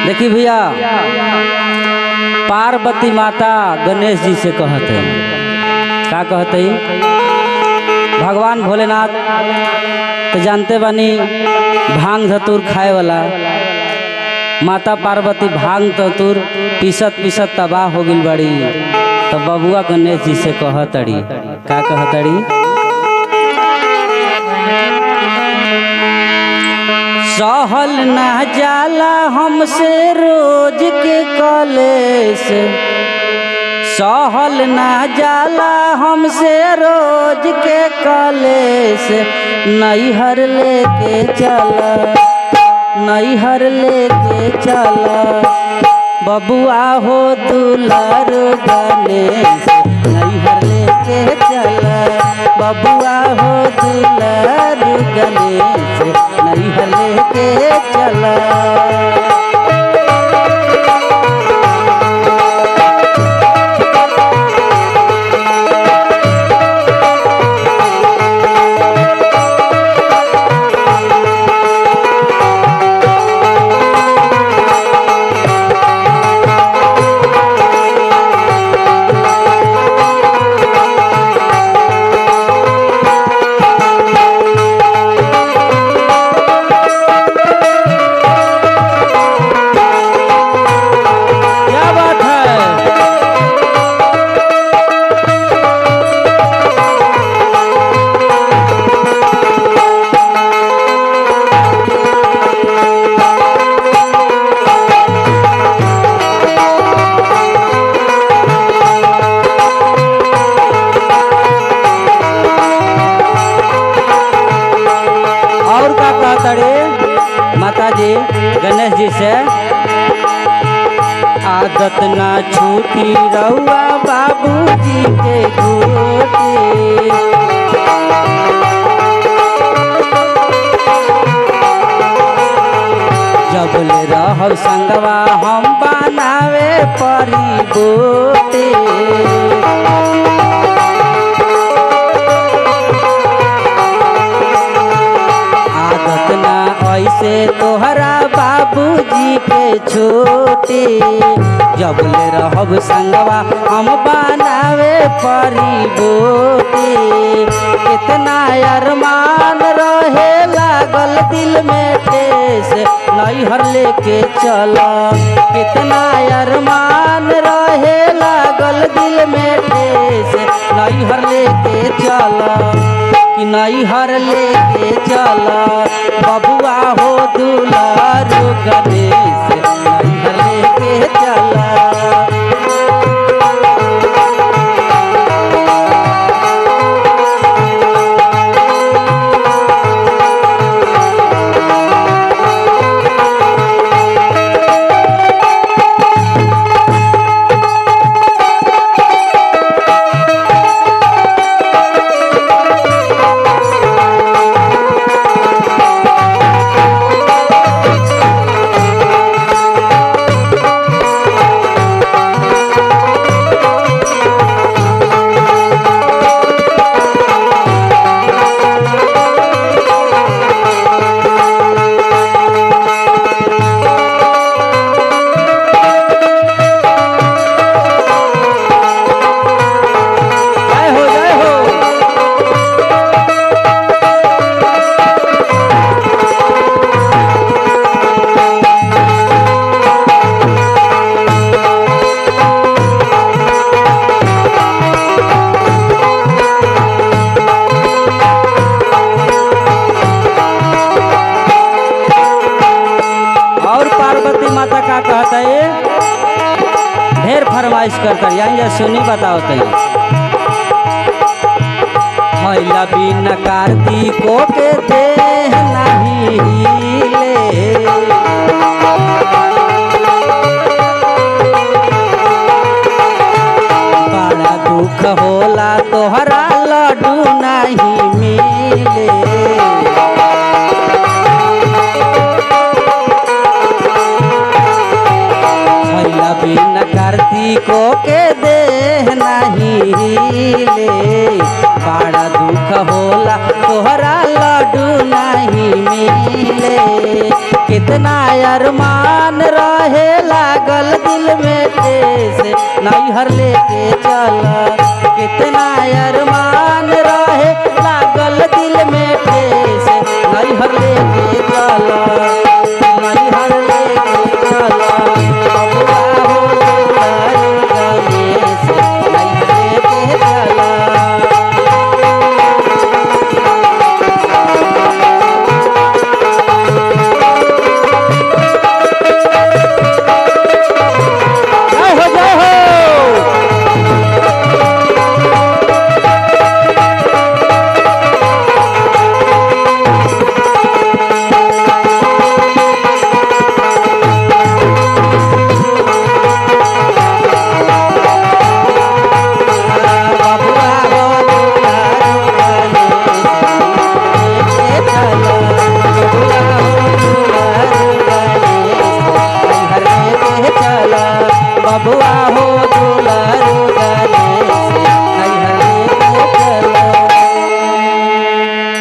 देखी भैया, पार्वती माता गणेश जी से कहत है, का कहत है? भगवान भोलेनाथ तो जानते बानी भांग धतूर खाए वाला। माता पार्वती भांग धतूर पीसत पीसत तबाह हो गई बड़ी। तो बबुआ गणेश जी से कहतड़ी, का कहतड़ी? सहल ना जाला हमसे रोज के कलेश, सहल ना जाला हमसे रोज के कलेश। नैहर लेके चला, नैहर लेके चला बबुआ हो दुलार गणेश। नैहर लेके चला बबुआ हो दुलार गणेश। नैहर लेके चला। माता जी गणेश जी से, आदत ना छूटी रहुआ बाबूजी के गोटे। जब ले रहब संगवा हम बनावे परी बोटे। ऐसे तोहरा बाबूजी के छोटे। जब ले रहब संगवा हम बनावे परी बोटे। कितना अरमान रहे लागल दिल में ठेस। नैहर लेके चला, कितना अरमान रहे लागल दिल में ठेस। नैहर लेके चला कि नैहर लेके चला बबुआ हो दुलार गणेश। नैहर लेके चला। कहता है ढेर फरमाइश करता है, यहाँ सुनी बताओ तो। महिला बिन कार्तिको के देह नहीं हिले। बड़ा दुख होला तोहरा लड्डू नहीं मिले। बिन कार्तिको के देह नहीं हिले। बड़ा दुख होला तोहरा लड्डू नहीं मिले। कितना अरमान रहे लागल दिल में ठेस नैहर लेके चला। कितना अरमान रहे लागल दिल में ठेस नैहर लेके चला। नैहर लेके चला बबुआ हो दुलारी गणेश नैहर लेके चला। बबुआ हो दुलारी